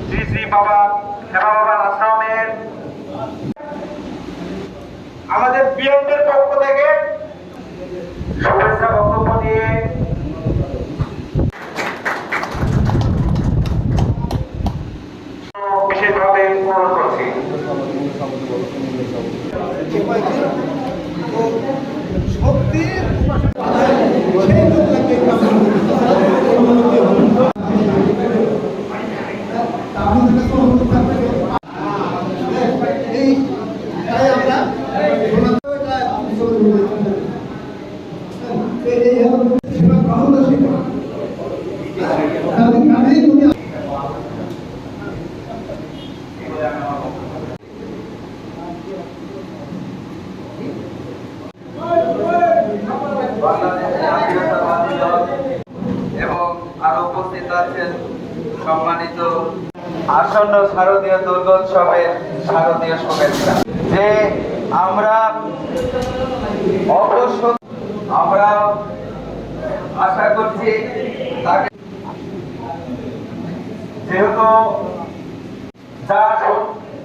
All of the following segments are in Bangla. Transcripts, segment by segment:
শ্রী শ্রী বাবা হেমা বাবার আশ্রমের আমাদের বিএনপির পক্ষ থেকে শুভেচ্ছা বক্তব্য দিয়ে বিশেষভাবে অনুরোধ করছি। এবং আরো উপস্থিত আছেন সম্মানিত আসন্ন শারদীয় দুর্গোৎসবের শারদীয় শুভেচ্ছা। যে আমরা অবশ্যই আমরা আশা করছি তাকে যেহেতু যার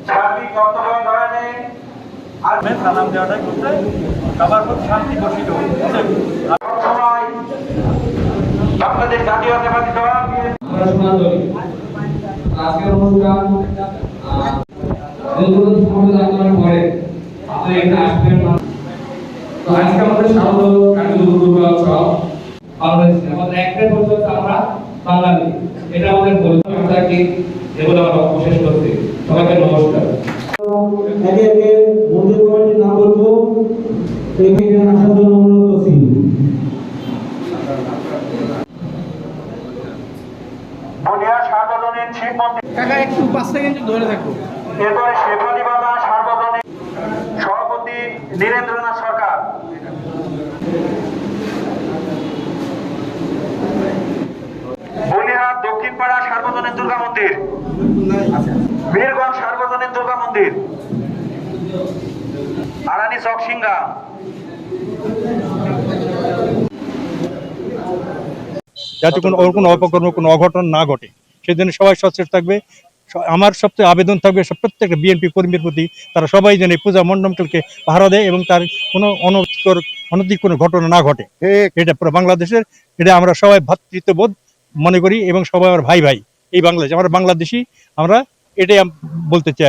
সার্বিক তত্ত্বাবধানে সালাম দেওয়াটাই করতে সবার প্রতি শান্তি বর্ষিত সময় বাংলাদেশ জাতীয়তাবাদী দল আজকের অনুষ্ঠান পরে আপনি এখানে আসবেন। তো আজকে আমাদের শারদীয় দুর্গোৎসব পালন হয়েছে। আমাদের একটা পর্যন্ত আমরা বাঙালি, এটা আমাদের বলতে কি এগুলো আমরা শেষ করছি। সবাইকে নমস্কার। একে একে মন্দির কমিটির নাম বলবো, এখানে আসার জন্য অনুরোধ করছি। বুনিয়া সার্বজনীন শিব মন্দির কাকা একটু 5 সেকেন্ড ধরে থাকবো। এরপরে শেফালিবালা সার্বজনীন সভাপতি নীরেন্দ্রনাথ সরকার, বলিহাট দক্ষিণপাড়া সার্বজনীন দুর্গা মন্দির, বীরগঞ্জ সার্বজনীন দুর্গা মন্দির, আরানি চক সিংহা। যাতে কোনো অপকর্ম কোনো অঘটন না ঘটে সেজন্য সবাই সচেতন থাকবে। আমার সবচেয়ে আবেদন থাকবে প্রত্যেকটা বিএনপি কর্মীর প্রতি, তারা সবাই যেন এই পূজা মণ্ডপকে পাহারা দেয় এবং তার কোনো অনৈতিক কোনো ঘটনা না ঘটে। এটা পুরো বাংলাদেশের, এটা আমরা সবাই ভ্রাতৃত্ববোধ মনে করি এবং সবাই আমার ভাই ভাই। এই বাংলাদেশ আমরা বাংলাদেশি, আমরা এটাই বলতে চাই আর কি।